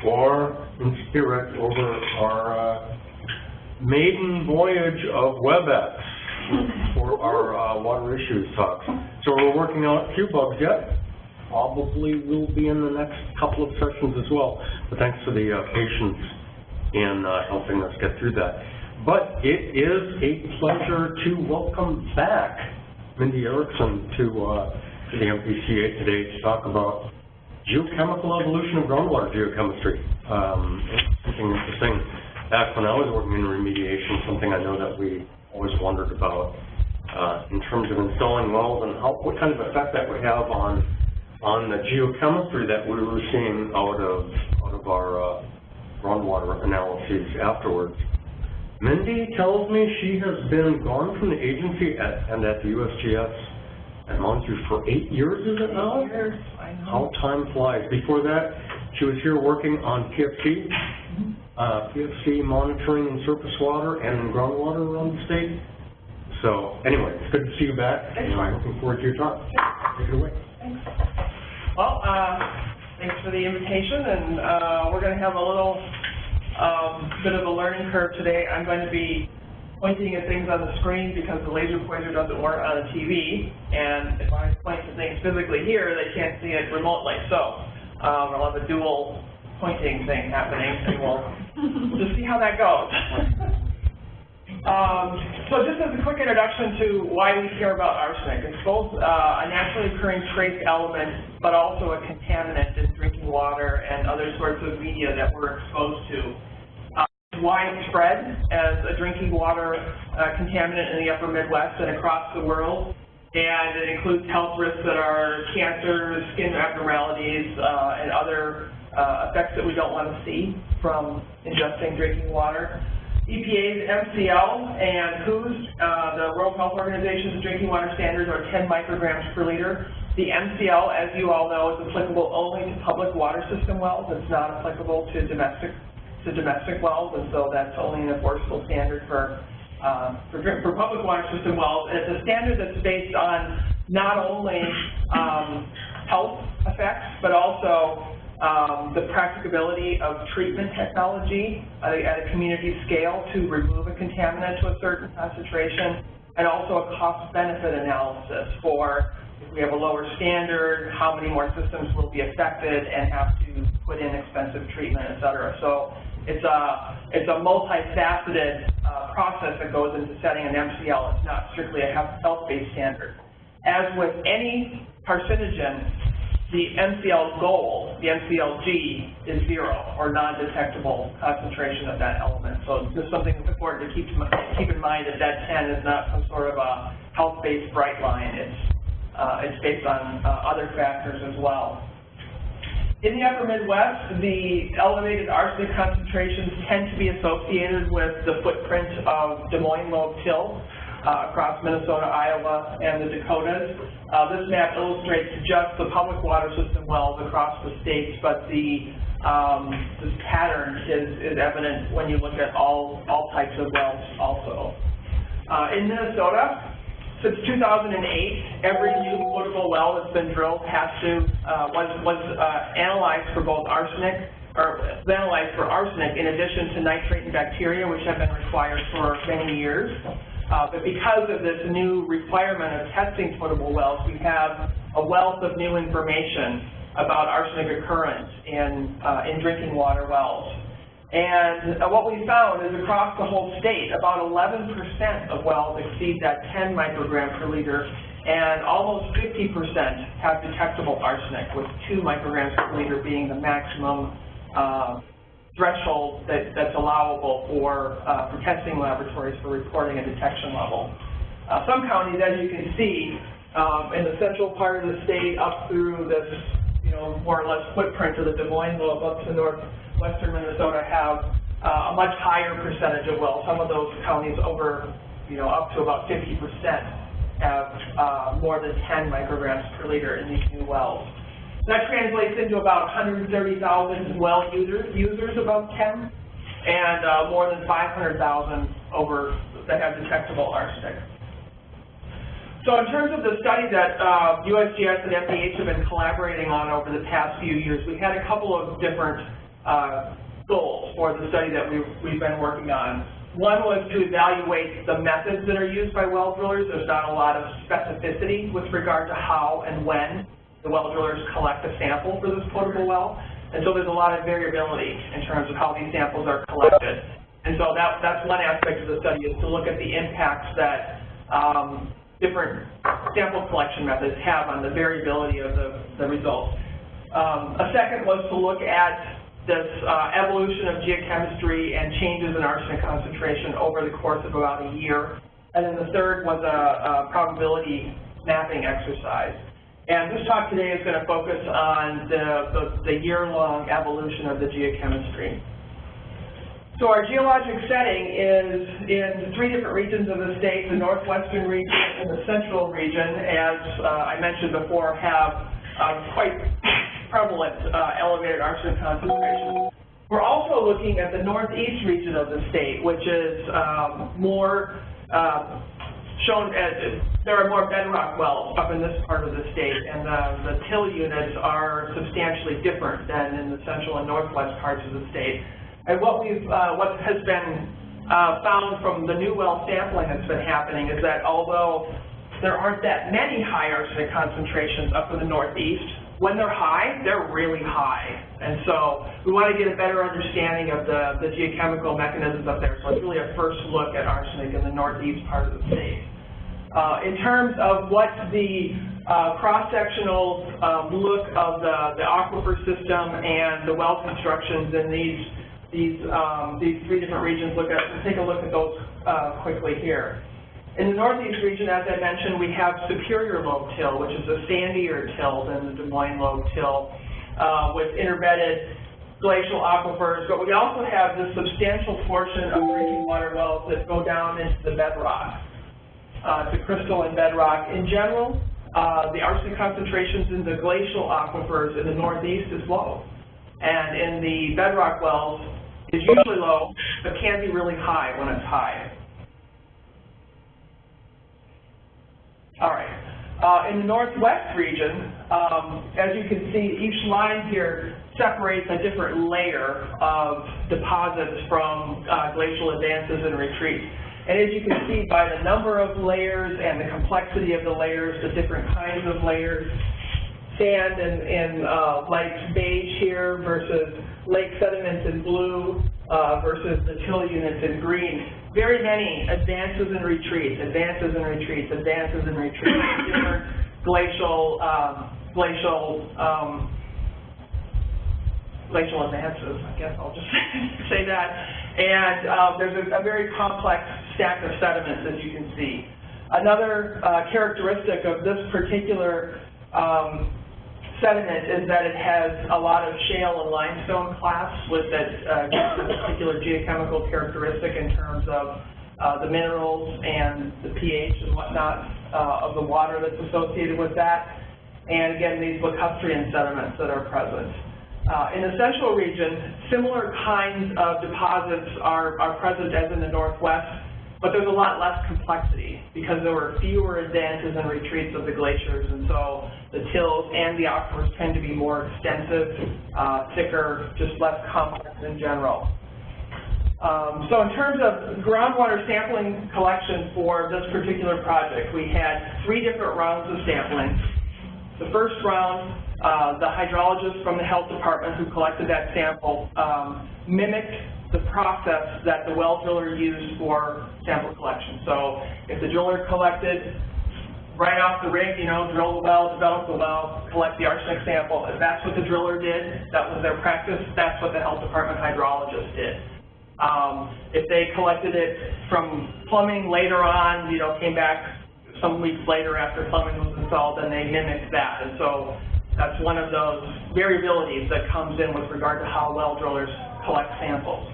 or in spirit over our maiden voyage of WebEx for our water issues talks. So we're working on a few bugs yet. Probably will be in the next couple of sessions as well. But thanks for the patience in helping us get through that. But it is a pleasure to welcome back Mindy Erickson to the MPCA today to talk about geochemical evolution of groundwater geochemistry. Something interesting. Back when I was working in remediation, something I know that we always wondered about in terms of installing wells and what kind of effect that would have on the geochemistry that we were seeing out of our groundwater analyses afterwards. Mindy tells me she has been gone from the agency and at the USGS at Monty for 8 years, is it now? 8 years, I know. How time flies. Before that, she was here working on PFC, PFC monitoring in surface water and groundwater around the state. So anyway, it's good to see you back. Thanks, and I'm looking forward to your talk. Take it away. Thanks. Well, thanks for the invitation, and we're going to have a little bit of a learning curve today. I'm going to be pointing at things on the screen because the laser pointer doesn't work on a TV, and if I point to things physically here, they can't see it remotely. So we'll have a dual pointing thing happening, and we'll just see how that goes. So just as a quick introduction to why we care about arsenic, it's both a naturally occurring trace element, but also a contaminant in drinking water and other sorts of media that we're exposed to. It's widespread as a drinking water contaminant in the upper Midwest and across the world, and it includes health risks that are cancer, skin abnormalities, and other effects that we don't want to see from ingesting drinking water. EPA's MCL and WHO's, the World Health Organization's drinking water standards, are 10 micrograms per liter. The MCL, as you all know, is applicable only to public water system wells. It's not applicable to domestic wells, and so that's only an enforceable standard for public water system wells. And it's a standard that's based on not only health effects, but also the practicability of treatment technology at a community scale to remove a contaminant to a certain concentration, and also a cost-benefit analysis for if we have a lower standard, how many more systems will be affected and have to put in expensive treatment, et cetera. So it's a multifaceted process that goes into setting an MCL. It's not strictly a health-based standard. As with any carcinogen, the MCL goal, the MCLG, is 0 or non-detectable concentration of that element. So this is something that's important to keep in mind that 10 is not some sort of a health-based bright line. It's based on other factors as well. In the upper Midwest, the elevated arsenic concentrations tend to be associated with the footprint of Des Moines lobe till across Minnesota, Iowa, and the Dakotas. This map illustrates just the public water system wells across the states, but this pattern is evident when you look at all types of wells also. In Minnesota, since 2008, every new potable well that's been drilled was analyzed for both arsenic, or analyzed for arsenic in addition to nitrate and bacteria, which have been required for many years. But because of this new requirement of testing potable wells, we have a wealth of new information about arsenic occurrence in drinking water wells. And what we found is across the whole state, about 11% of wells exceed that 10 microgram per liter, and almost 50% have detectable arsenic, with 2 micrograms per liter being the maximum threshold that's allowable for testing laboratories for reporting a detection level. Some counties, as you can see, in the central part of the state up through this, more or less footprint of the Des Moines lobe up to northwestern Minnesota, have a much higher percentage of wells. Some of those counties up to about 50% have more than 10 micrograms per liter in these new wells. That translates into about 130,000 well users above 10, and more than 500,000 that have detectable arsenic. So in terms of the study that USGS and FDH have been collaborating on over the past few years, we had a couple of different goals for the study that we've been working on. One was to evaluate the methods that are used by well drillers. There's not a lot of specificity with regard to how and when the well drillers collect a sample for this potable well. And so there's a lot of variability in terms of how these samples are collected. And so that's one aspect of the study, is to look at the impacts that different sample collection methods have on the variability of the results. A second was to look at this evolution of geochemistry and changes in arsenic concentration over the course of about a year. And then the third was a probability mapping exercise. And this talk today is going to focus on the year-long evolution of the geochemistry. So our geologic setting is in 3 different regions of the state. The northwestern region and the central region, as I mentioned before, have quite prevalent elevated arsenic concentrations. We're also looking at the northeast region of the state, which is more shown as, there are more bedrock wells up in this part of the state, and the till units are substantially different than in the central and northwest parts of the state. And what has been found from the new well sampling that's been happening is that although there aren't that many high arsenic concentrations up in the northeast, when they're high, they're really high. And so we want to get a better understanding of the geochemical mechanisms up there. So it's really a first look at arsenic in the northeast part of the state. In terms of what the cross-sectional look of the aquifer system and the well constructions in these 3 different regions, we'll take a look at those quickly here. In the northeast region, as I mentioned, we have Superior Lobe Till, which is a sandier till than the Des Moines Lobe Till, with interbedded glacial aquifers, but we also have this substantial portion of drinking water wells that go down into the bedrock, to crystalline bedrock. In general, the arsenic concentrations in the glacial aquifers in the northeast is low, and in the bedrock wells is usually low, but can be really high when it's high. All right. In the northwest region, as you can see, each line here separates a different layer of deposits from glacial advances and retreats. And as you can see by the number of layers and the complexity of the layers, the different kinds of layers, sand in light beige here versus lake sediments in blue versus the till units in green. Very many advances and retreats, advances and retreats, advances and retreats, different glacial advances, I guess I'll just say that. And there's a very complex stack of sediments, as you can see. Another characteristic of this particular sediment is that it has a lot of shale and limestone clasts with that particular geochemical characteristic in terms of the minerals and the pH and whatnot of the water that's associated with that. And again, these lacustrine sediments that are present. In the central region, similar kinds of deposits are present as in the northwest, but there's a lot less complexity because there were fewer advances and retreats of the glaciers, and so the tills and the aquifers tend to be more extensive, thicker, just less complex in general. So in terms of groundwater sampling collection for this particular project, we had 3 different rounds of sampling. The first round, the hydrologist from the health department who collected that sample mimicked the process that the well driller used for sample collection. So if the driller collected right off the rig, drill the well, develop the well, collect the arsenic sample, if that's what the driller did, that was their practice, that's what the health department hydrologist did. If they collected it from plumbing later on, came back some weeks later after plumbing was installed, then they mimicked that. And so that's one of those variabilities that comes in with regard to how well drillers collect samples.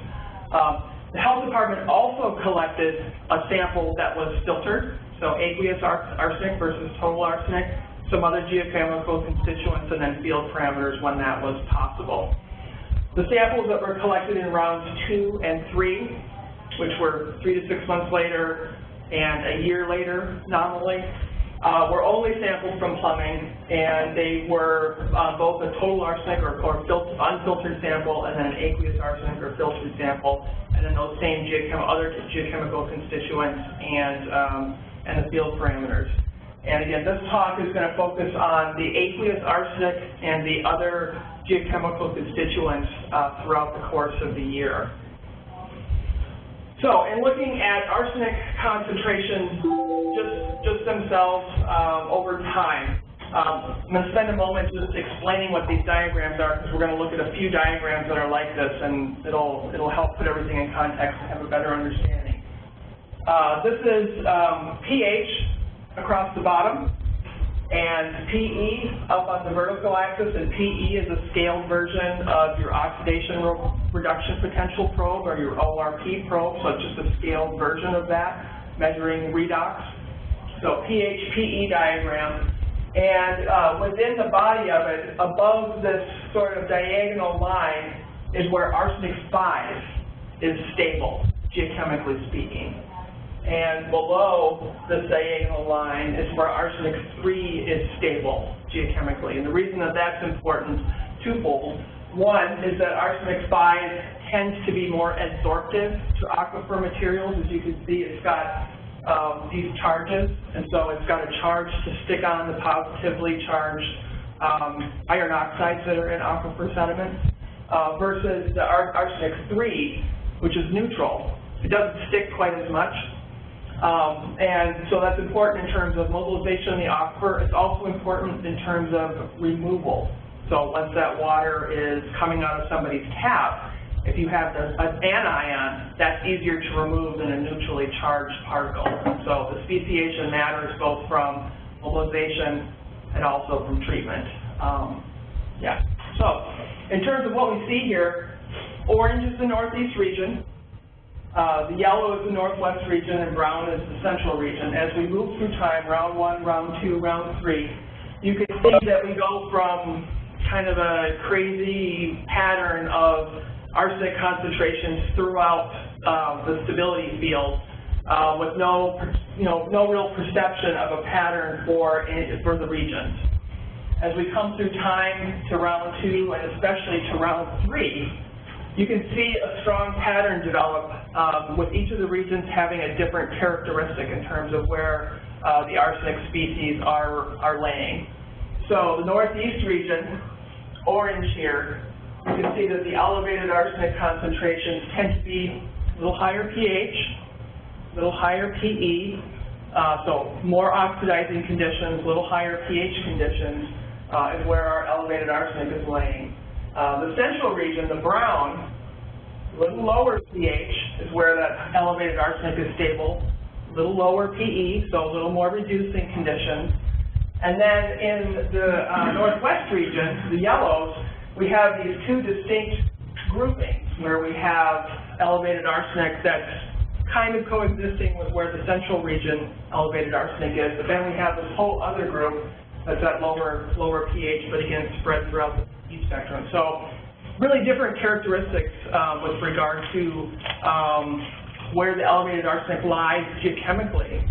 The health department also collected a sample that was filtered, so aqueous arsenic versus total arsenic, some other geochemical constituents, and then field parameters when that was possible. The samples that were collected in rounds 2 and 3, which were 3 to 6 months later and a year later nominally, were only sampled from plumbing, and they were both a total arsenic or unfiltered sample, and then an aqueous arsenic or filtered sample, and then those same other geochemical constituents and the field parameters. And again, this talk is going to focus on the aqueous arsenic and the other geochemical constituents throughout the course of the year. So, in looking at arsenic concentrations just themselves over time, I'm going to spend a moment just explaining what these diagrams are, because we're going to look at a few diagrams that are like this, and it'll help put everything in context and have a better understanding. This is pH across the bottom, and PE up on the vertical axis, and PE is a scaled version of your oxidation reduction potential probe, or your ORP probe, so it's just a scaled version of that, measuring redox. So pH-PE diagram, and within the body of it, above this sort of diagonal line, is where arsenic 5 is stable, geochemically speaking. And below this diagonal line is where arsenic 3 is stable geochemically. And the reason that that's important, twofold. One is that arsenic 5 tends to be more adsorptive to aquifer materials. As you can see, it's got these charges, and so it's got a charge to stick on the positively charged iron oxides that are in aquifer sediments, versus the arsenic 3, which is neutral. It doesn't stick quite as much. And so that's important in terms of mobilization in the aquifer. It's also important in terms of removal. So once that water is coming out of somebody's tap, if you have an anion, that's easier to remove than a neutrally charged particle. So the speciation matters both from mobilization and also from treatment. So in terms of what we see here, orange is the northeast region. The yellow is the northwest region, and brown is the central region. As we move through time, round 1, round 2, round 3, you can see that we go from kind of a crazy pattern of arsenic concentrations throughout the stability field with no real perception of a pattern for the regions. As we come through time to round 2 and especially to round 3, you can see a strong pattern develop with each of the regions having a different characteristic in terms of where the arsenic species are laying. So the northeast region, orange here, you can see that the elevated arsenic concentrations tend to be a little higher pH, a little higher PE, so more oxidizing conditions, a little higher pH conditions is where our elevated arsenic is laying. The central region, the brown, a little lower pH is where that elevated arsenic is stable, a little lower PE, so a little more reducing conditions. And then in the northwest region, the yellows, we have these two distinct groupings where we have elevated arsenic that's kind of coexisting with where the central region elevated arsenic is, but then we have this whole other group that's at lower pH, but again spread throughout the pH spectrum. So really different characteristics with regard to where the elevated arsenic lies geochemically,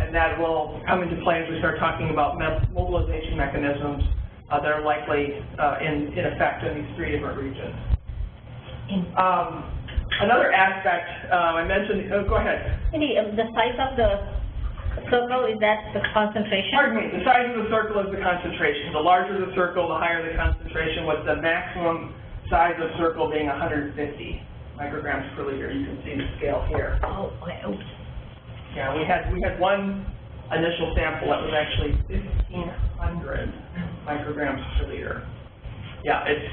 and that will come into play as we start talking about mobilization mechanisms that are likely in effect in these 3 different regions. Another aspect I mentioned, go ahead. The size of the circle, is that the concentration? Pardon me, the size of the circle is the concentration. The larger the circle, the higher the concentration, with the maximum size of circle being 150 micrograms per liter. You can see the scale here. Oh, okay. Oops. Yeah, we had one initial sample that was actually 1,500 micrograms per liter. Yeah, it's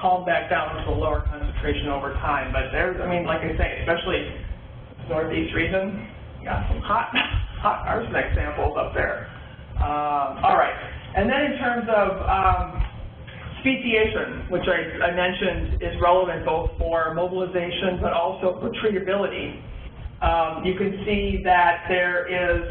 calmed back down to a lower concentration over time, but there's, I mean, like I say, especially northeast region, got some hot arsenic samples up there. All right, and then in terms of speciation, which I mentioned is relevant both for mobilization but also for treatability, you can see that there is,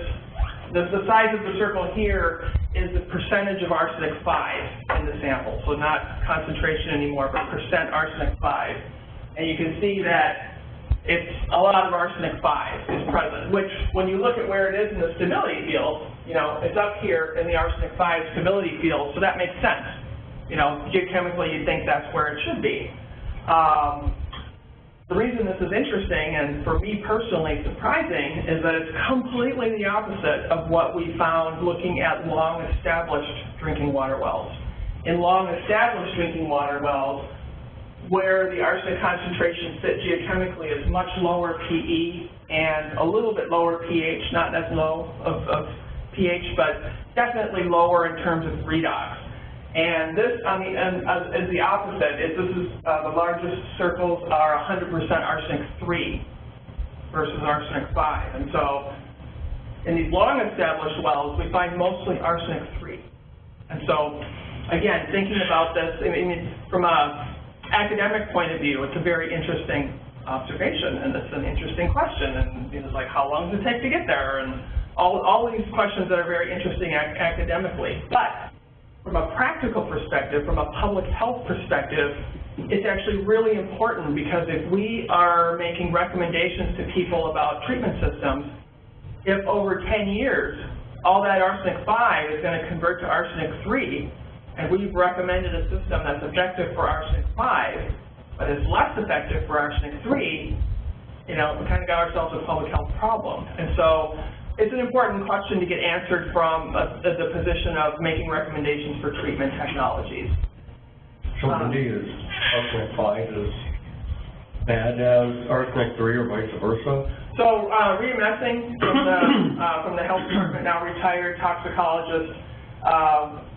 the size of the circle here is the percentage of arsenic 5 in the sample, so not concentration anymore, but percent arsenic 5. And you can see that it's a lot of arsenic 5 is present, which when you look at where it is in the stability field, you know, it's up here in the arsenic 5 stability field, so that makes sense. You know, geochemically, you'd think that's where it should be. The reason this is interesting, and for me personally surprising, is that it's completely the opposite of what we found looking at long-established drinking water wells. In long-established drinking water wells, where the arsenic concentrations sit geochemically is much lower PE and a little bit lower pH, not as low of pH, but definitely lower in terms of redox. And this, is the opposite. The largest circles are 100% arsenic 3 versus arsenic 5. And so, in these long-established wells, we find mostly arsenic 3. And so, again, thinking about this, I mean, from an academic point of view, it's a very interesting observation, and it's an interesting question. And it's like, how long does it take to get there? And all these questions that are very interesting academically. But from a practical perspective, from a public health perspective, it's actually really important, because if we are making recommendations to people about treatment systems, if over 10 years all that arsenic 5 is going to convert to arsenic 3, and we've recommended a system that's effective for arsenic 5, but is less effective for arsenic 3, you know, we kind of got ourselves a public health problem. And so it's an important question to get answered from the position of making recommendations for treatment technologies. So Mindy, is arsenic 5 as bad as arsenic 3 or vice versa? So Rita Messing from the health department, now retired toxicologist,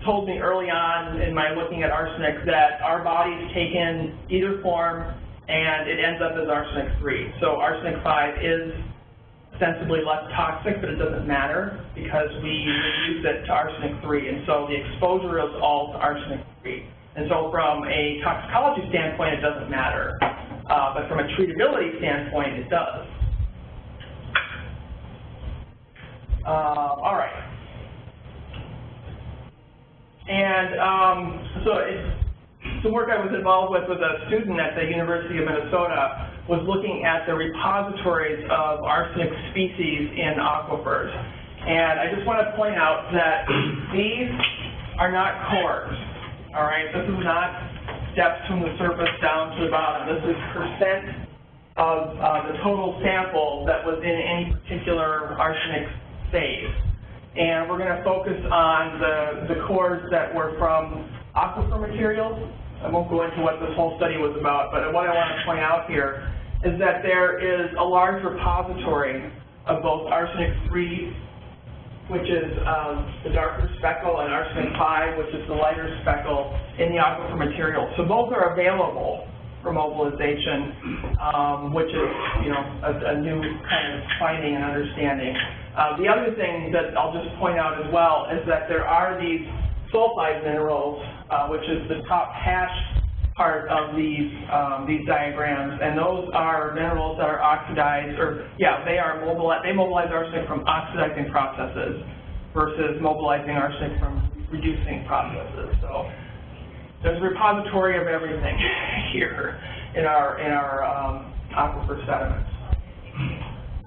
told me early on in my looking at arsenic that our bodies take in either form and it ends up as arsenic 3. So arsenic 5 is ostensibly less toxic, but it doesn't matter because we reduce it to arsenic 3, and so the exposure is all to arsenic 3. And so from a toxicology standpoint, it doesn't matter, but from a treatability standpoint, it does. All right. And so some work I was involved with a student at the University of Minnesota was looking at the repositories of arsenic species in aquifers. And I just want to point out that these are not cores, all right? This is not steps from the surface down to the bottom. This is percent of the total sample that was in any particular arsenic phase. And we're going to focus on the cores that were from aquifer materials. I won't go into what this whole study was about, but what I want to point out here is that there is a large repository of both arsenic 3, which is the darker speckle, and arsenic 5, which is the lighter speckle, in the aquifer material. So both are available for mobilization, which is, you know, a new kind of finding and understanding. The other thing that I'll just point out as well is that there are these sulfide minerals, which is the top hashed part of these diagrams, and those are minerals that are oxidized, or they mobilize arsenic from oxidizing processes versus mobilizing arsenic from reducing processes. So there's a repository of everything here in our aquifer sediments.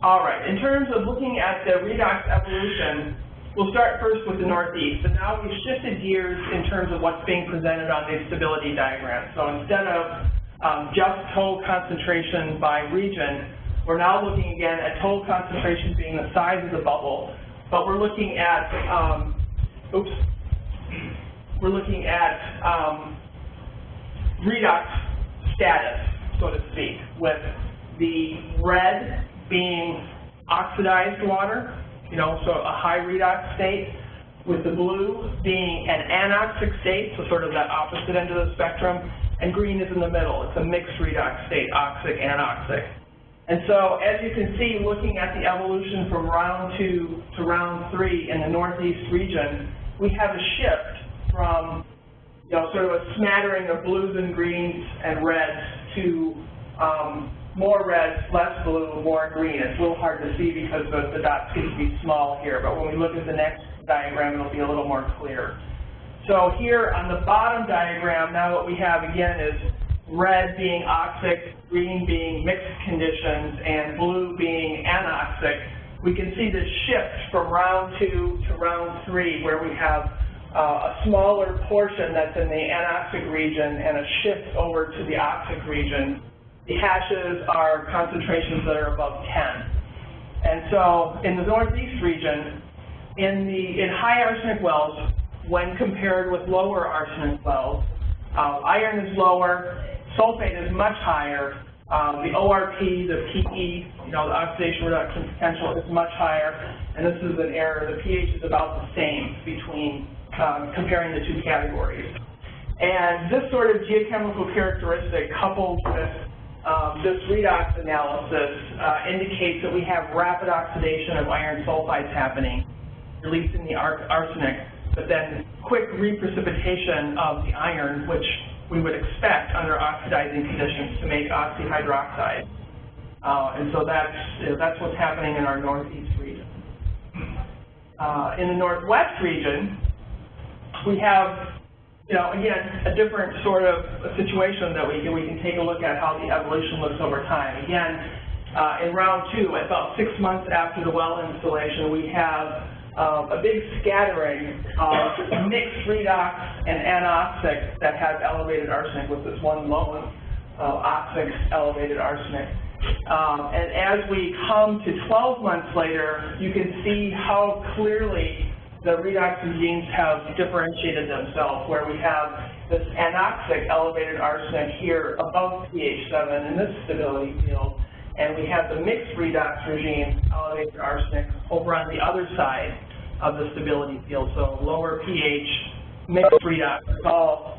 All right, in terms of looking at the redox evolution, we'll start first with the Northeast. And now we've shifted gears in terms of what's being presented on these stability diagrams. So instead of just total concentration by region, we're now looking again at total concentration being the size of the bubble, but we're looking at, redox status, so to speak, with the red being oxidized water, you know, so a high redox state, with the blue being an anoxic state, so sort of that opposite end of the spectrum, and green is in the middle. It's a mixed redox state, oxic, anoxic. And so, as you can see, looking at the evolution from round 2 to round 3 in the Northeast region, we have a shift from, you know, sort of a smattering of blues and greens and reds to more red, less blue, more green. It's a little hard to see because the dots seem to be small here, but when we look at the next diagram, it'll be a little more clear. So here on the bottom diagram, now what we have again is red being oxic, green being mixed conditions, and blue being anoxic. we can see this shift from round 2 to round 3, where we have a smaller portion that's in the anoxic region and a shift over to the oxic region. The hashes are concentrations that are above 10. And so in the northeast region, in high arsenic wells, when compared with lower arsenic wells, iron is lower, sulfate is much higher, the ORP, the PE, the oxidation reduction potential is much higher, and this is an error. The pH is about the same between comparing the two categories. And this sort of geochemical characteristic coupled with this redox analysis indicates that we have rapid oxidation of iron sulfides happening, releasing the arsenic, but then quick reprecipitation of the iron, which we would expect under oxidizing conditions to make oxyhydroxide. And so that's what's happening in our northeast region. In the northwest region, we have, again, a different sort of situation that we can take a look at how the evolution looks over time. Again, in round 2, about 6 months after the well installation, we have a big scattering of mixed redox and anoxic that has elevated arsenic, with this one lone oxic elevated arsenic. And as we come to 12 months later, you can see how clearly the redox regimes have differentiated themselves, where we have this anoxic elevated arsenic here above pH 7 in this stability field, and we have the mixed redox regime elevated arsenic over on the other side of the stability field. So lower pH, mixed redox, it's all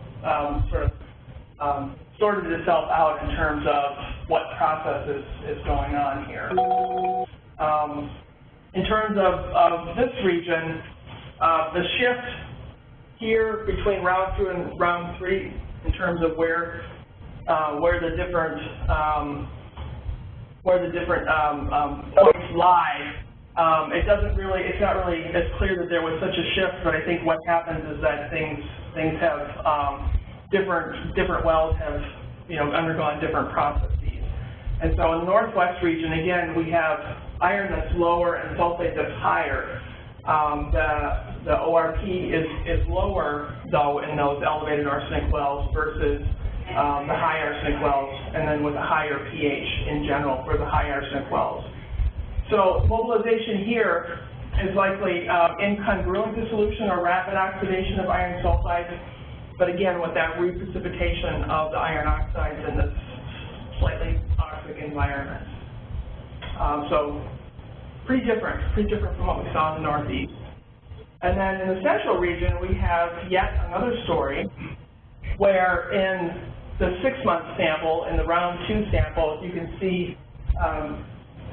sorted itself out in terms of what process is going on here. In terms of this region, the shift here between round 2 and round 3, in terms of where the different points lie, it's not really as clear that there was such a shift. But I think what happens is that things have different wells have undergone different processes. And so in the northwest region, again, we have iron that's lower and sulfate that's higher. The ORP is lower, though, in those elevated arsenic wells versus the high arsenic wells, and then with a higher pH in general for the high arsenic wells. So mobilization here is likely incongruent dissolution or rapid oxidation of iron sulfides, but again, with that reprecipitation of the iron oxides in this slightly toxic environment. So pretty different from what we saw in the northeast. And then in the central region, we have yet another story where in the 6-month sample, in the round 2 sample, you can see,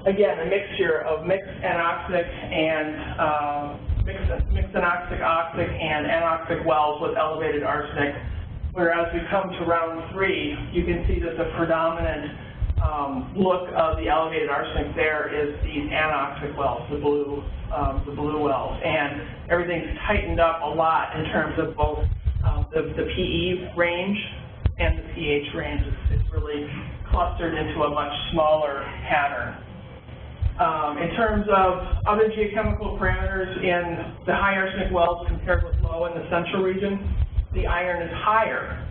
again, a mixture of mixed anoxic and mixed anoxic, oxic, and anoxic wells with elevated arsenic. Whereas we come to round 3, you can see that the predominant look of the elevated arsenic there is these anoxic wells, the blue wells, and everything's tightened up a lot in terms of both the PE range and the pH range. It's really clustered into a much smaller pattern. In terms of other geochemical parameters in the high arsenic wells compared with low in the central region, the iron is higher.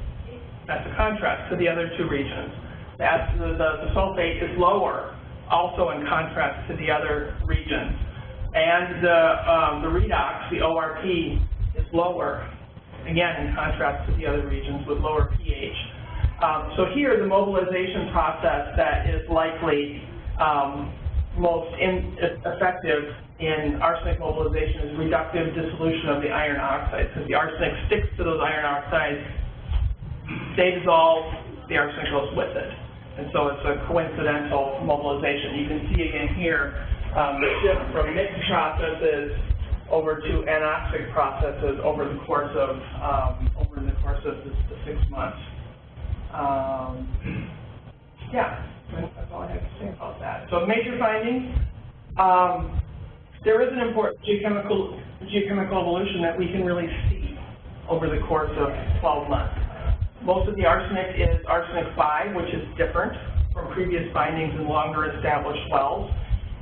That's a contrast to the other 2 regions. The sulfate is lower, also in contrast to the other regions. And the redox, the ORP, is lower, again in contrast to the other regions with lower pH. So here, the mobilization process that is likely most effective in arsenic mobilization is reductive dissolution of the iron oxides, because the arsenic sticks to those iron oxides, they dissolve, the arsenic goes with it. And so it's a coincidental mobilization. You can see again here the shift from mixed processes over to anoxic processes over the course of the 6 months. Yeah, that's all I have to say about that. So major findings. There is an important geochemical evolution that we can really see over the course of 12 months. Most of the arsenic is arsenic 5, which is different from previous findings in longer established wells.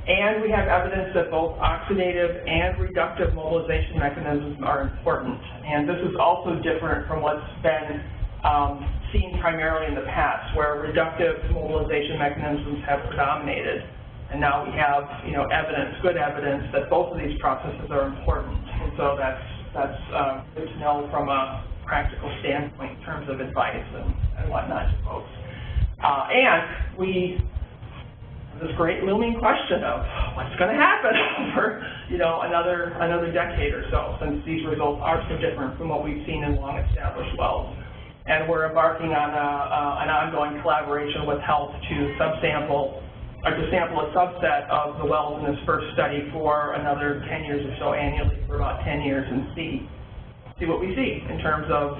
And we have evidence that both oxidative and reductive mobilization mechanisms are important. And this is also different from what's been seen primarily in the past, where reductive mobilization mechanisms have predominated. And now we have, evidence, good evidence, that both of these processes are important. And so that's good to know from a practical standpoint in terms of advice and whatnot to folks. And we this great looming question of what's going to happen over, another decade or so, since these results are so different from what we've seen in long-established wells. And we're embarking on an ongoing collaboration with health to sample a subset of the wells in this first study for another 10 years or so annually, for about 10 years, and see what we see in terms of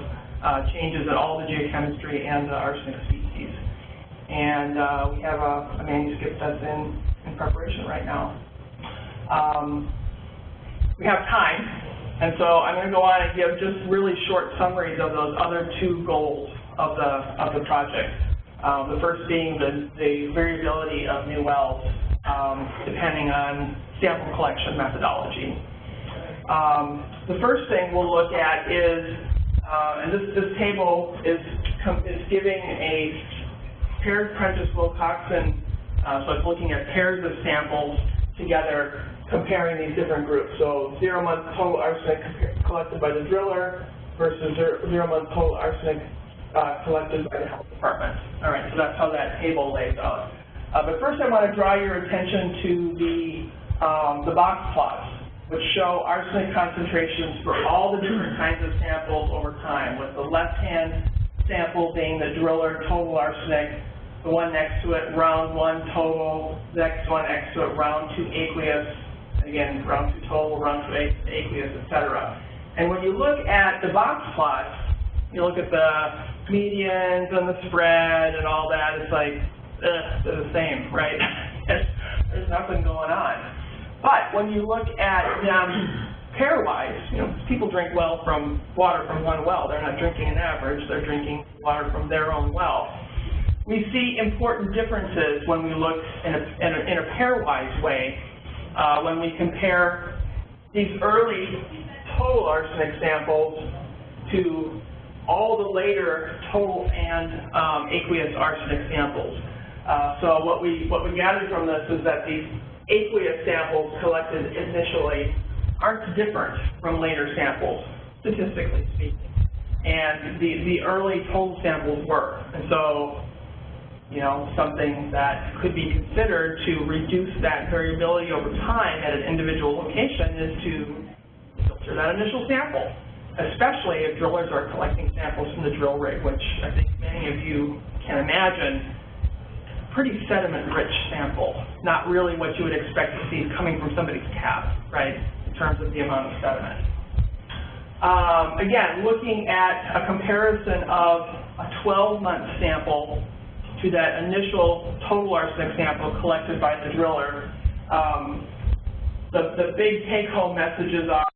changes in all the geochemistry and the arsenic species. And we have a manuscript that's in preparation right now. We have time, and so I'm going to go on and give just really short summaries of those other two goals of the project. The first being the variability of new wells depending on sample collection methodology. The first thing we'll look at is, and this table is giving a paired Prentice-Wilcoxon, so it's looking at pairs of samples together, comparing these different groups. So 0-month total arsenic collected by the driller versus 0-month total arsenic collected by the health department. All right, so that's how that table lays out. But first I want to draw your attention to the box plots, which show arsenic concentrations for all the different kinds of samples over time, with the left-hand sample being the driller total arsenic, the one next to it round 1 total, the next one next to it round 2 aqueous, again round 2 total, round 2 aqueous, etc. And when you look at the box plots, you look at the medians and the spread and all that, it's like, they're the same, right? There's nothing going on. But when you look at them pairwise, people drink water from one well. They're not drinking an average, they're drinking water from their own well. We see important differences when we look in a pairwise way when we compare these early total arsenic samples to all the later total and aqueous arsenic samples. So what we gathered from this is that these aqueous samples collected initially aren't different from later samples, statistically speaking. And the early total samples were. And so, something that could be considered to reduce that variability over time at an individual location is to filter that initial sample, especially if drillers are collecting samples from the drill rig, which I think many of you can imagine, pretty sediment-rich sample, not really what you would expect to see coming from somebody's tap, right, in terms of the amount of sediment. Again, looking at a comparison of a 12-month sample to that initial total arsenic sample collected by the driller, the big take-home messages are,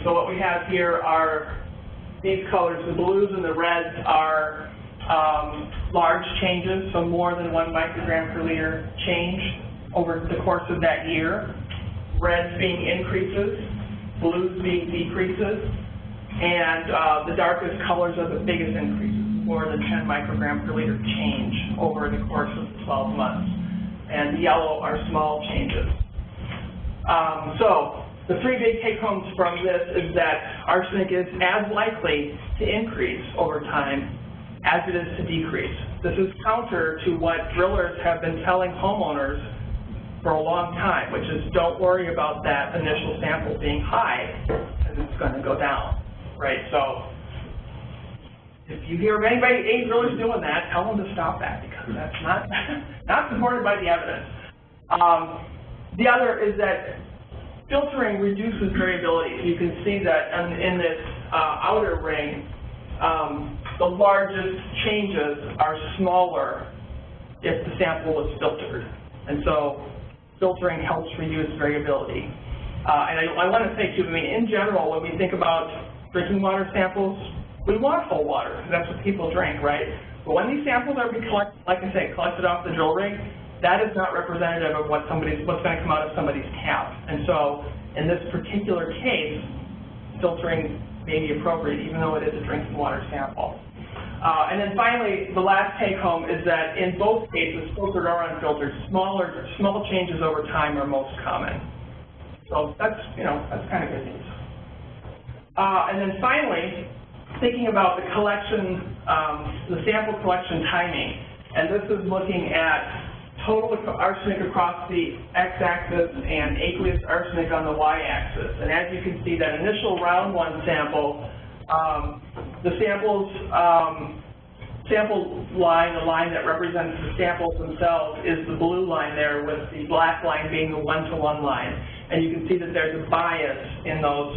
so what we have here are these colors, the blues and the reds are large changes, so more than 1 microgram per liter change over the course of that year. Reds being increases, blues being decreases, and the darkest colors are the biggest increases, more than 10 microgram per liter change over the course of 12 months. And the yellow are small changes. So the 3 big take-homes from this is that arsenic is as likely to increase over time as it is to decrease. This is counter to what drillers have been telling homeowners for a long time, which is don't worry about that initial sample being high, because it's going to go down, right? So if you hear of any drillers doing that, tell them to stop that, because that's not supported by the evidence. The other is that filtering reduces variability. You can see that in this outer ring, the largest changes are smaller if the sample was filtered. And so filtering helps reduce variability. And I want to say too, in general, when we think about drinking water samples, we want whole water, because that's what people drink, right? But when these samples are being collected, like I say, collected off the drill rig, that is not representative of what's going to come out of somebody's tap. And so, in this particular case, filtering may be appropriate, even though it is a drinking water sample. And then finally, the last take-home is that in both cases, filtered or unfiltered, small changes over time are most common. So that's kind of good news. And then finally, thinking about the collection, the sample collection timing, and this is looking at total arsenic across the x-axis and aqueous arsenic on the y-axis. And as you can see, that initial round one sample, the sample line, the line that represents the samples themselves, is the blue line there, with the black line being the one-to-one line. And you can see that there's a bias in those,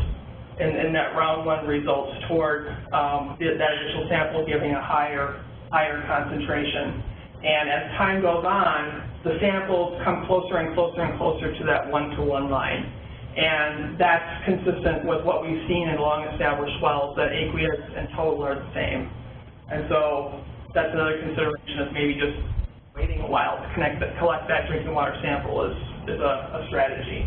in that round one results toward that initial sample giving a higher concentration. And as time goes on, the samples come closer and closer and closer to that one-to-one line. And that's consistent with what we've seen in long-established wells, that aqueous and total are the same. And so that's another consideration, is maybe just waiting a while to collect that drinking water sample is a strategy.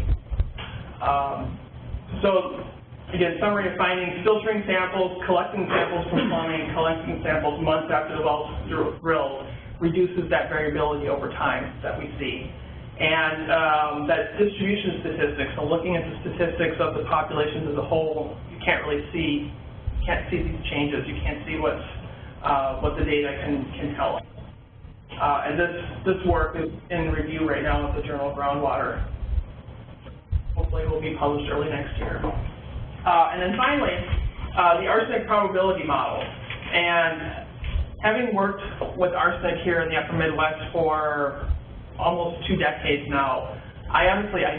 So again, summary of findings: filtering samples, collecting samples from plumbing, collecting samples months after the well's drilled reduces that variability over time that we see. And that distribution statistics, so looking at the statistics of the populations as a whole, you can't see these changes. You can't see what the data can tell us. And this work is in review right now with the Journal of Groundwater. Hopefully it will be published early next year. And then finally, the arsenic probability model. And having worked with arsenic here in the Upper Midwest for almost 2 decades now, I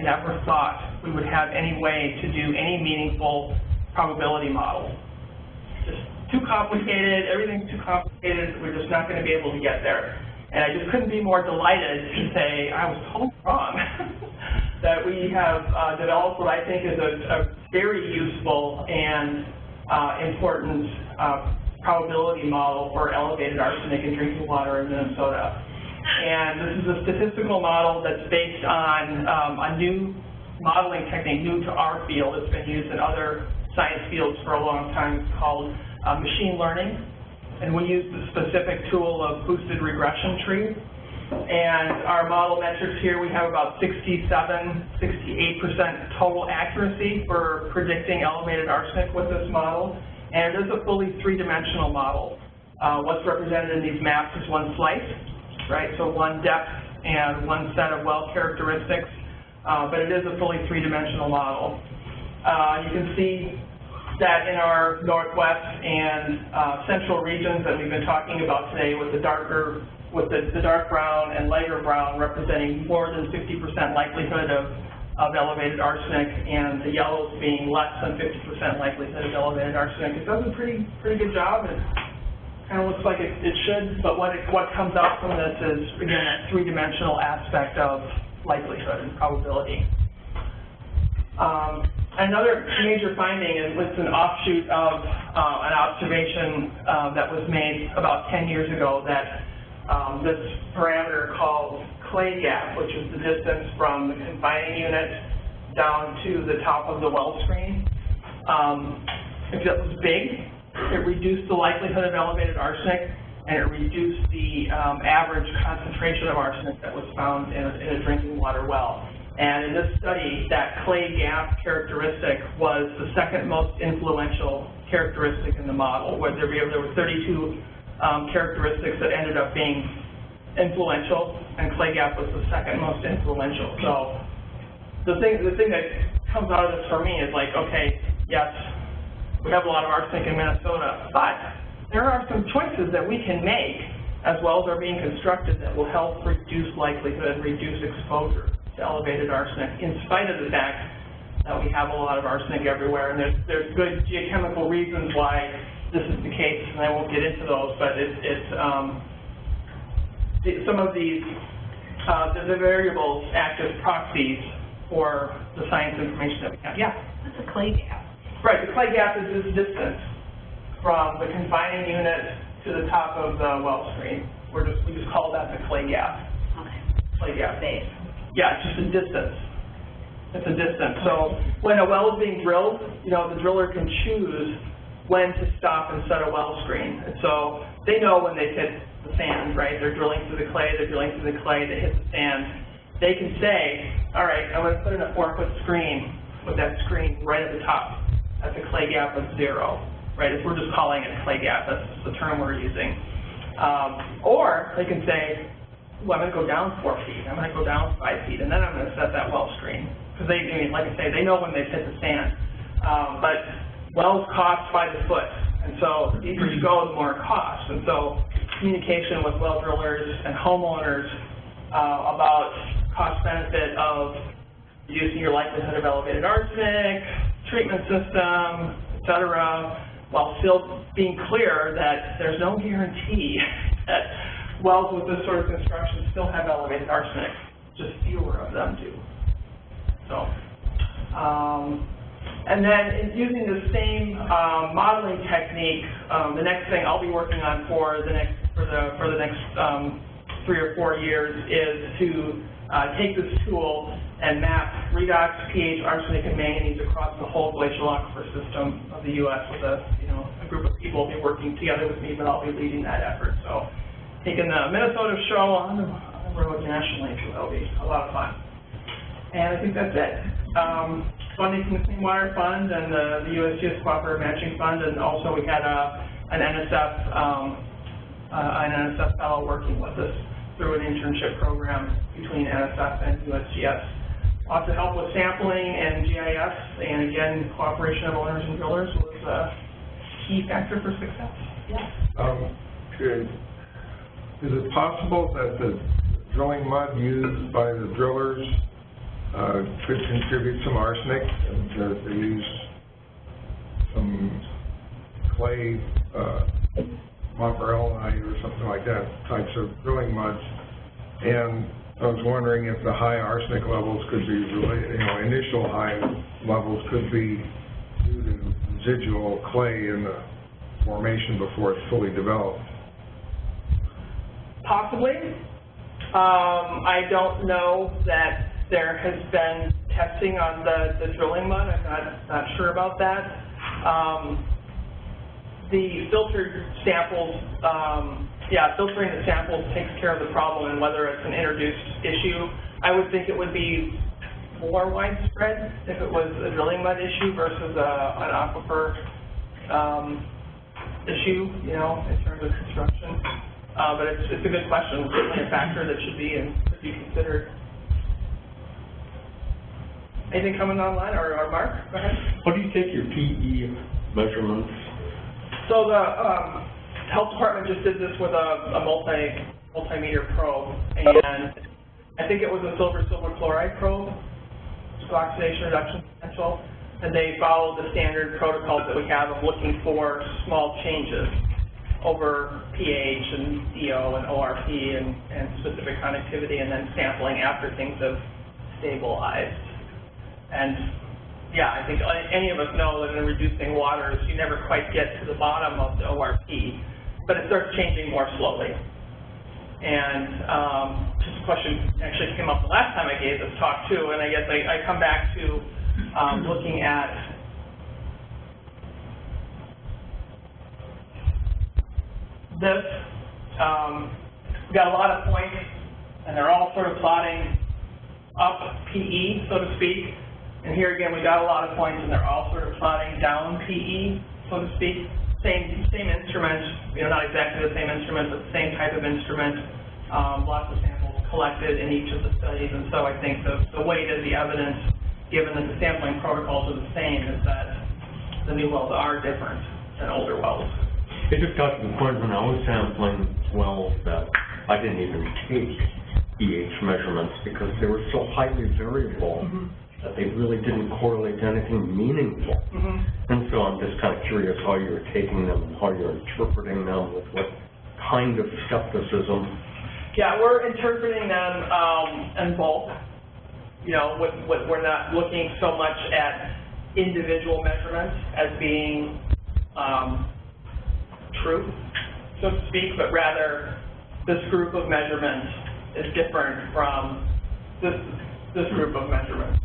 never thought we would have any way to do any meaningful probability model. Just too complicated, everything's too complicated, we're just not going to be able to get there. And I just couldn't be more delighted to say I was totally wrong, that we have developed what I think is a very useful and important probability model for elevated arsenic in drinking water in Minnesota. And this is a statistical model that's based on a new modeling technique, new to our field. It's been used in other science fields for a long time. It's called machine learning. And we use the specific tool of boosted regression trees. And our model metrics here, we have about 67, 68% total accuracy for predicting elevated arsenic with this model. And it is a fully three-dimensional model. What's represented in these maps is one slice, right? So one depth and one set of well characteristics, but it is a fully three-dimensional model. You can see that in our northwest and central regions that we've been talking about today, with the dark brown and lighter brown representing more than 50% likelihood of elevated arsenic, and the yellows being less than 50% likelihood of elevated arsenic. It does a pretty good job. It kind of looks like it should, but what comes out from this is, again, that three-dimensional aspect of likelihood and probability. Another major finding, and it's an offshoot of an observation that was made about 10 years ago, that this parameter called clay gap, which is the distance from the confining unit down to the top of the well screen. If that was big, it reduced the likelihood of elevated arsenic, and it reduced the average concentration of arsenic that was found in a drinking water well. And in this study, that clay gap characteristic was the second most influential characteristic in the model, where there were 32 characteristics that ended up being influential, and clay gap was the second most influential. So the thing that comes out of this for me is like, okay, yes, we have a lot of arsenic in Minnesota, but there are some choices that we can make as wells are being constructed that will help reduce likelihood, reduce exposure to elevated arsenic, in spite of the fact that we have a lot of arsenic everywhere. And there's good geochemical reasons why this is the case, and I won't get into those, but some of these, the variables act as proxies for the science information that we have. Yeah? What's a clay gap? Right, the clay gap is this distance from the confining unit to the top of the well screen. We just call that the clay gap. Okay. clay gap. Space. Yeah, it's just a distance. It's a distance. So when a well is being drilled, you know, the driller can choose when to stop and set a well screen. And so they know when they've hit the sand, right? They're drilling through the clay, they hit the sand. They can say, all right, I'm going to put in a 4-foot screen with that screen right at the top. That's a clay gap of 0, right? If we're just calling it a clay gap, that's the term we're using. Or they can say, well, I'm going to go down 4 feet, I'm going to go down 5 feet, and then I'm going to set that well screen. Because they, I mean, like I say, they know when they've hit the sand. But wells cost by the foot, and so the deeper you go, the more it costs. And so communication with well drillers and homeowners about cost-benefit of reducing your likelihood of elevated arsenic, treatment system, et cetera, while still being clear that there's no guarantee that wells with this sort of construction still have elevated arsenic, just fewer of them do. So, and then using the same modeling technique, the next thing I'll be working on for the next 3 or 4 years is to take this tool and map redox, pH, arsenic, and manganese across the whole glacial aquifer system of the U.S. with a group of people will be working together with me, but I'll be leading that effort. So, taking the Minnesota show on the road nationally, so that'll be a lot of fun. And I think that's it. Funding from the Clean Water Fund and the USGS Cooperative Matching Fund, and also we had an NSF fellow working with us through an internship program between NSF and USGS. Lots of help with sampling and GIS, and again, cooperation of owners and drillers was a key factor for success. Yeah. Is it possible that the drilling mud used by the drillers could contribute some arsenic, and that they use some clay, mozzarella or something like that, types of drilling muds? And I was wondering if the high arsenic levels could be related, initial high levels could be due to residual clay in the formation before it's fully developed. Possibly. I don't know that there has been testing on the drilling mud. I'm not sure about that. The filtered samples, filtering the samples takes care of the problem, and whether it's an introduced issue, I would think it would be more widespread if it was a drilling mud issue versus an aquifer issue, in terms of construction. But it's a good question. It's certainly a factor that should be considered. Anything coming online, or Mark? Go ahead. How do you take your PE measurements? So the health department just did this with a multimeter probe, and I think it was a silver chloride probe, so oxidation reduction potential, and they followed the standard protocols that we have of looking for small changes over pH and DO and ORP and specific conductivity, and then sampling after things have stabilized. And yeah, I think any of us know that in reducing waters, you never quite get to the bottom of the ORP, but it starts changing more slowly. And just a question actually came up the last time I gave this talk too, and I guess I come back to looking at this. We've got a lot of points, and they're all sort of plotting up PE, so to speak. And here again, we got a lot of points, and they're all sort of plotting down PE, so to speak. Same instrument, not exactly the same instrument, but the same type of instrument. Lots of samples collected in each of the studies, and so I think the weight of the evidence, given that the sampling protocols are the same, is that the new wells are different than older wells. It just got to the point when I was sampling wells that I didn't even take pH measurements because they were so highly variable. That they really didn't correlate to anything meaningful. And so I'm just kind of curious how you're taking them, how you're interpreting them, with what kind of skepticism. Yeah, we're interpreting them in bulk. We're not looking so much at individual measurements as being true, so to speak, but rather this group of measurements is different from this group of measurements.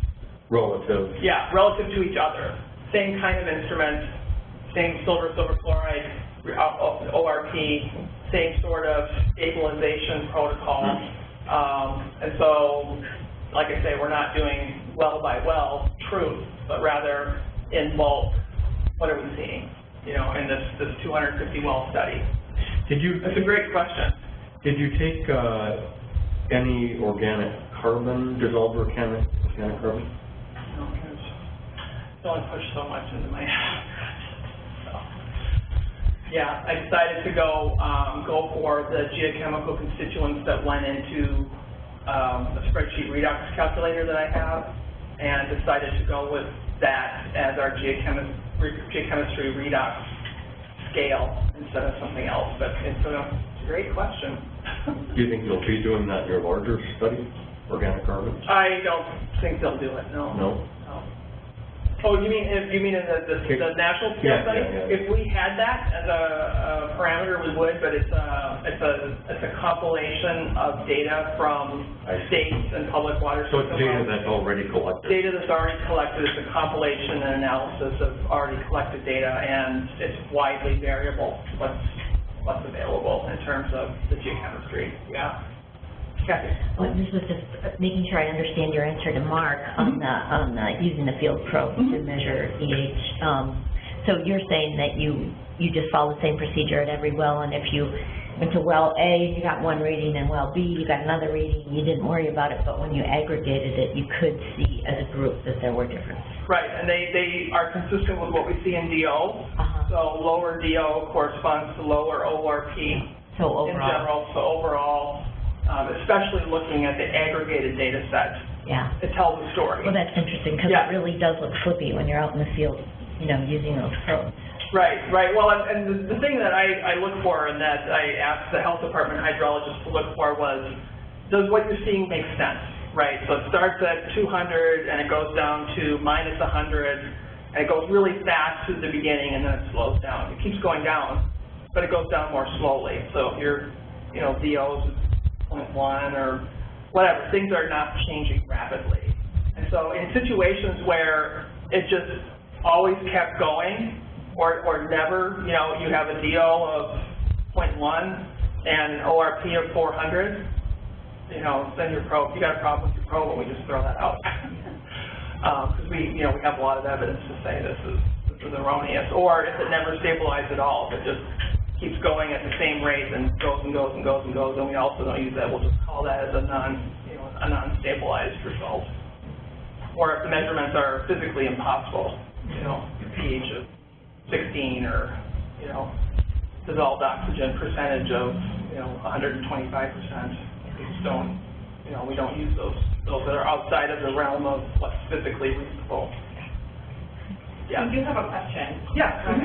Relative. Yeah, relative to each other. Same kind of instrument, same silver chloride, ORP, same sort of stabilization protocol. And so, like I say, we're not doing well by well truth, but rather in bulk, what are we seeing, you know, in this 250 well study? That's a great question. Did you take any organic carbon, dissolved organic carbon? No, it's only pushed so much into my so. Yeah, I decided to go for the geochemical constituents that went into a spreadsheet Redox calculator that I have, and decided to go with that as our geochemistry Redox scale instead of something else. But it's a great question. Do you think you'll be doing that in your larger study, organic carbon? I don't think they'll do it, no. No? Oh, you mean in the national scale study? Yeah. If we had that as a parameter, we would, but it's a compilation of data from states and public water So systems. it's data that's already collected? Data that's already collected. It's a compilation and analysis of already collected data, and it's widely variable what's available in terms of the geochemistry. Yeah. Kathy. Well, this was just making sure I understand your answer to Mark on the using the field probe to measure pH. So you're saying that you just follow the same procedure at every well, and if you went to well A, you got one reading, and well B, you got another reading, you didn't worry about it, but when you aggregated it, you could see as a group that there were differences. Right, and they are consistent with what we see in DO. So lower DO corresponds to lower ORP so overall. in general. So overall, especially looking at the aggregated data set, yeah, it tells a story. Well, that's interesting, because it really does look flippy when you're out in the field, you know, using those probes. Right. Well, and the thing that I look for, and that I asked the health department hydrologist to look for, was, does what you're seeing make sense? Right. So it starts at 200 and it goes down to -100, and it goes really fast to the beginning, and then it slows down. It keeps going down, but it goes down more slowly. So if you're, you know, DOs 0.1 or whatever, things are not changing rapidly. And so in situations where it just always kept going, or never, you know, you have a DO of 0.1 and an ORP of 400, you know, then your probe, you got a problem with your probe, and we just throw that out. Because we have a lot of evidence to say this is erroneous. Or if it never stabilized at all, if it just keeps going at the same rate and goes and goes and goes and goes, and we also don't use that, we'll just call that as a non-stabilized result. Or if the measurements are physically impossible, you know, pH of 16 or, you know, dissolved oxygen percentage of, you know, 125%. We just don't, you know, we don't use those that are outside of the realm of what's physically reasonable. Yeah. We do have a question. Yeah.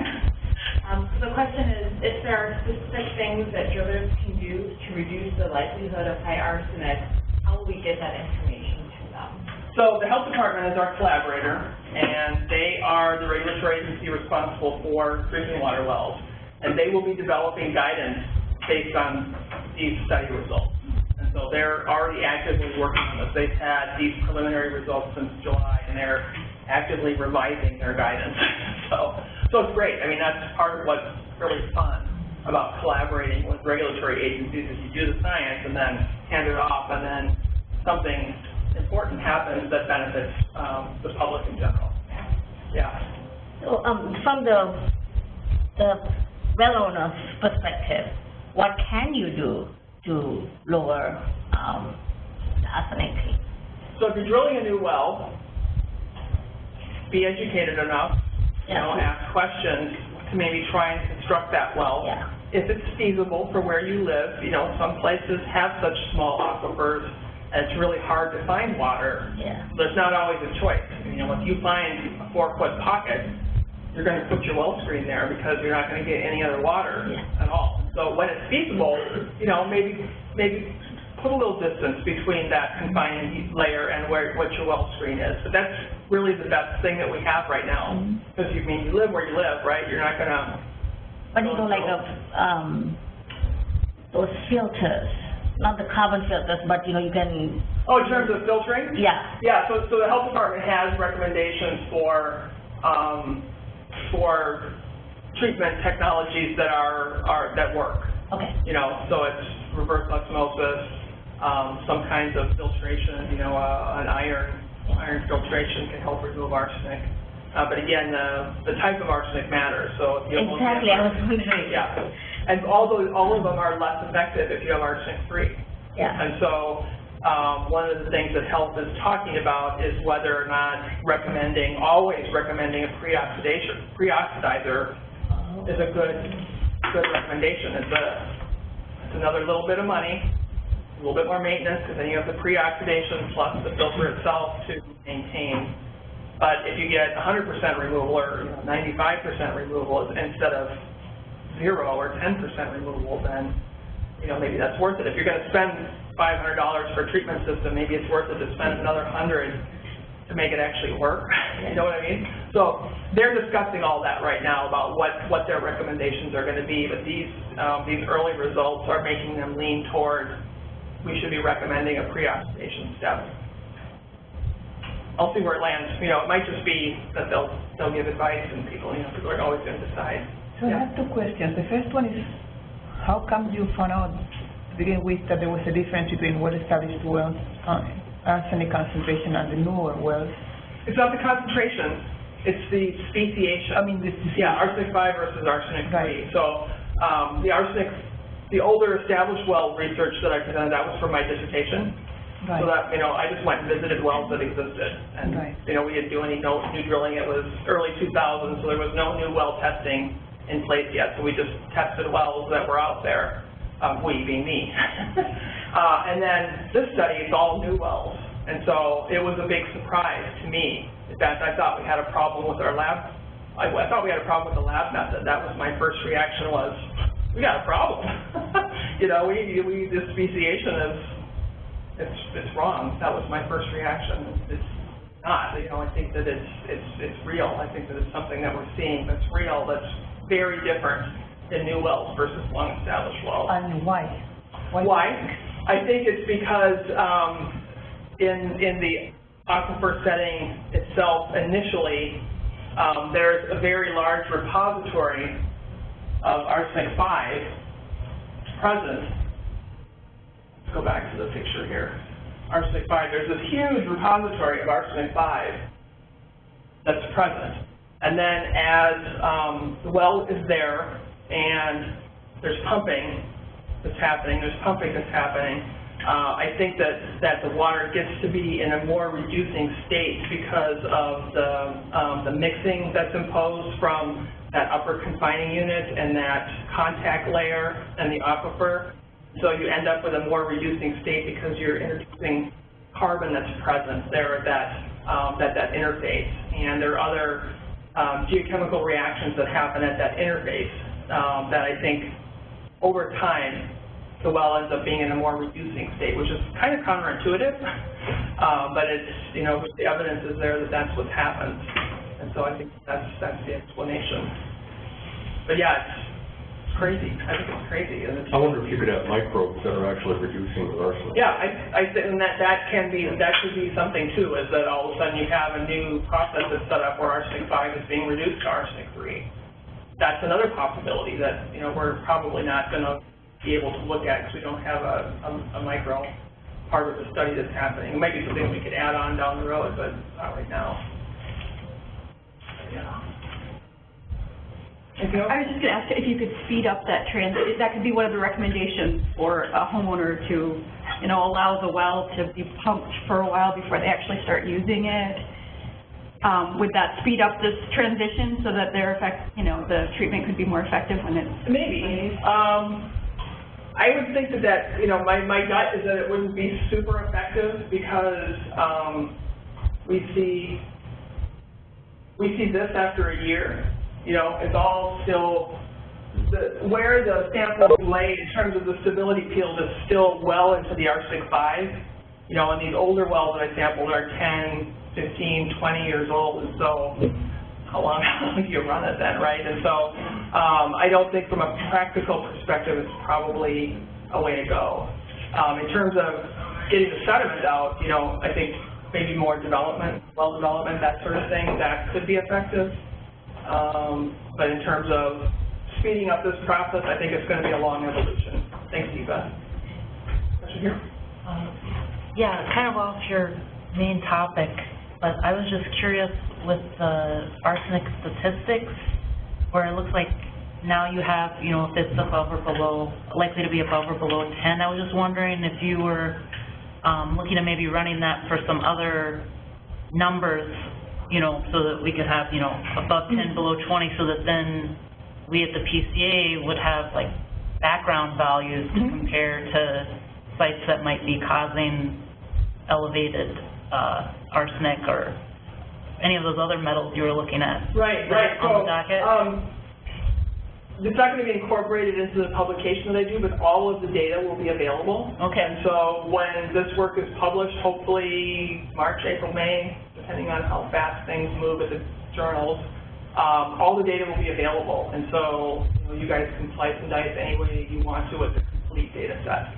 The question is there are specific things that drillers can do to reduce the likelihood of high arsenic? How will we get that information to them? So the health department is our collaborator, and they are the regulatory agency responsible for drinking water wells, and they will be developing guidance based on these study results. And so they're already actively working on this. They've had these preliminary results since July, and they're actively revising their guidance. So it's great. I mean, that's part of what's really fun about collaborating with regulatory agencies, is you do the science and then hand it off, and then something important happens that benefits the public in general. Yeah. So from the well owner's perspective, what can you do to lower the arsenic? So if you're drilling a new well, be educated enough, you know, ask questions to maybe try and construct that well. Yeah. If it's feasible for where you live, you know, some places have such small aquifers, and it's really hard to find water. Yeah. There's not always a choice. You know, if you find a 4-foot pocket, you're going to put your well screen there because you're not going to get any other water at all. So when it's feasible, you know, maybe put a little distance between that confining layer and what your well screen is. But that's really the best thing that we have right now. Because you live where you live, right? You're not going to. But you know, like those filters not the carbon filters, but, you know, you can, Oh, in terms of filtering? yeah, Yeah, so the health department has recommendations for treatment technologies that that work. okay. You know, so it's reverse osmosis, some kinds of filtration, you know, an iron filtration can help remove arsenic. But again, the type of arsenic matters, so if you have Exactly, I was wondering. yeah, and all of them are less effective if you have arsenic-free. Yeah. And so, one of the things that health is talking about is whether or not always recommending a pre-oxidizer is a good recommendation. It's another little bit of money, a little bit more maintenance, because then you have the pre-oxidation plus the filter itself to maintain. But if you get 100% removal or 95% removal instead of 0 or 10% removal, then maybe that's worth it. If you're going to spend $500 for a treatment system, maybe it's worth it to spend another $100 to make it actually work. You know what I mean? So they're discussing all that right now about what their recommendations are going to be. But these early results are making them lean toward we should be recommending a pre-oxidation step. I'll see where it lands. It might just be that they'll give advice, and people are always going to decide. So I have two questions. The first one is, how come you found out to begin with that there was a difference between well-established wells, arsenic concentration, and the newer wells? It's not the concentration; it's the speciation. I mean, arsenic 5 versus arsenic 3. Right. So the older established well research that I presented, that was for my dissertation. Right. So that, I just went and visited wells that existed. And, right. We didn't do any new drilling. It was early 2000s, so there was no new well testing in place yet. So we just tested wells that were out there, we being me. And then this study, it's all new wells. And so it was a big surprise to me. In fact, I thought we had a problem with our lab. I thought we had a problem with the lab method. That was my first reaction was, we got a problem. This speciation is, it's wrong. That was my first reaction. It's not. I think that it's real. I think that it's something that we're seeing that's real, that's very different than new wells versus long-established wells. And why? Why? I think it's because in the aquifer setting itself, initially, there's a very large repository of arsenic 5 present. Go back to the picture here. Arsenic 5, there's this huge repository of arsenic 5 that's present. And then as the well is there and there's pumping that's happening, I think that the water gets to be in a more reducing state because of the mixing that's imposed from that upper confining unit and that contact layer and the aquifer. So you end up with a more reducing state because you're introducing carbon that's present there at that interface. And there are other geochemical reactions that happen at that interface that I think over time the well ends up being in a more reducing state, which is kind of counterintuitive, but it's, the evidence is there that that's what's happened. And so I think that's the explanation. But yeah, it's crazy. I think it's crazy. And I wonder if you could have microbes that are actually reducing the arsenic. Yeah, I think that should be something too, is that all of a sudden you have a new process that's set up where arsenic 5 is being reduced to arsenic 3. That's another possibility that, we're probably not going to be able to look at because we don't have a micro part of the study that's happening. It might be something we could add on down the road, but not right now. Yeah. I was just going to ask if you could speed up that transit. That could be one of the recommendations for a homeowner to, allow the well to be pumped for a while before they actually start using it. Would that speed up this transition so that the treatment could be more effective when it's maybe? I would think that my gut is that it wouldn't be super effective because we see this after a year. It's all still, where the sample is laid in terms of the stability field is still well into the arsenic 5. And these older wells that I sampled are 10, 15, 20 years old, and so how long do you run it then, right? And so I don't think from a practical perspective it's probably a way to go. In terms of getting the sediment out, you know, I think maybe more development, well development, that sort of thing, that could be effective. But in terms of speeding up this process, I think it's going to be a long evolution. Thanks, Eva. Question here? Yeah, kind of off your main topic, but I was just curious with the arsenic statistics, where it looks like now you have, you know, if it's above or below, likely to be above or below 10. I was just wondering if you were looking at maybe running that for some other numbers, you know, so that we could have, you know, above 10, below 20, so that then we at the PCA would have, like, background values to compare to sites that might be causing elevated arsenic or any of those other metals you were looking at. Right. On the docket? It's not going to be incorporated into the publication that I do, but all of the data will be available. Okay. And so when this work is published, hopefully March, April, May, depending on how fast things move with the journals, all the data will be available. And so, you know, you guys can slice and dice any way you want to with the complete data set.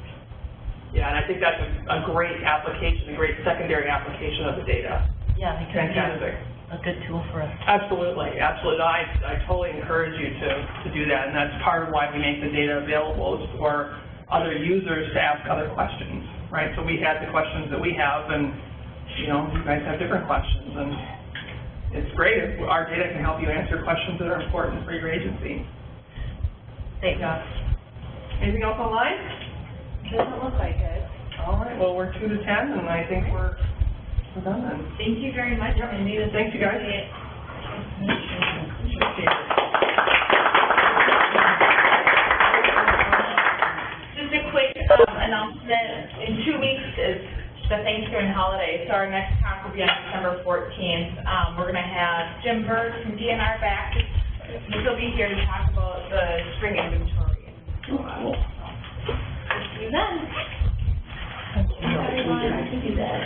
Yeah, and I think that's a great application, a great secondary application of the data. Yeah, because Fantastic. a good tool for us. Absolutely. I totally encourage you to do that, and that's part of why we make the data available, is for other users to ask other questions, right? So we have the questions that we have, and, you know, you guys have different questions, and it's great if our data can help you answer questions that are important for your agency. Thanks. Yeah. Anything else online? Doesn't look like it. All right, well, we're 2 to 10, and I think we're done then. Thank you very much, Mindy. Thanks, you guys. Just a quick announcement. In 2 weeks is the Thanksgiving holiday, so our next talk will be on December 14th. We're going to have Jim Bird from DNR back. He'll be here to talk about the spring inventory. Cool. See you then. Everyone, I can do that.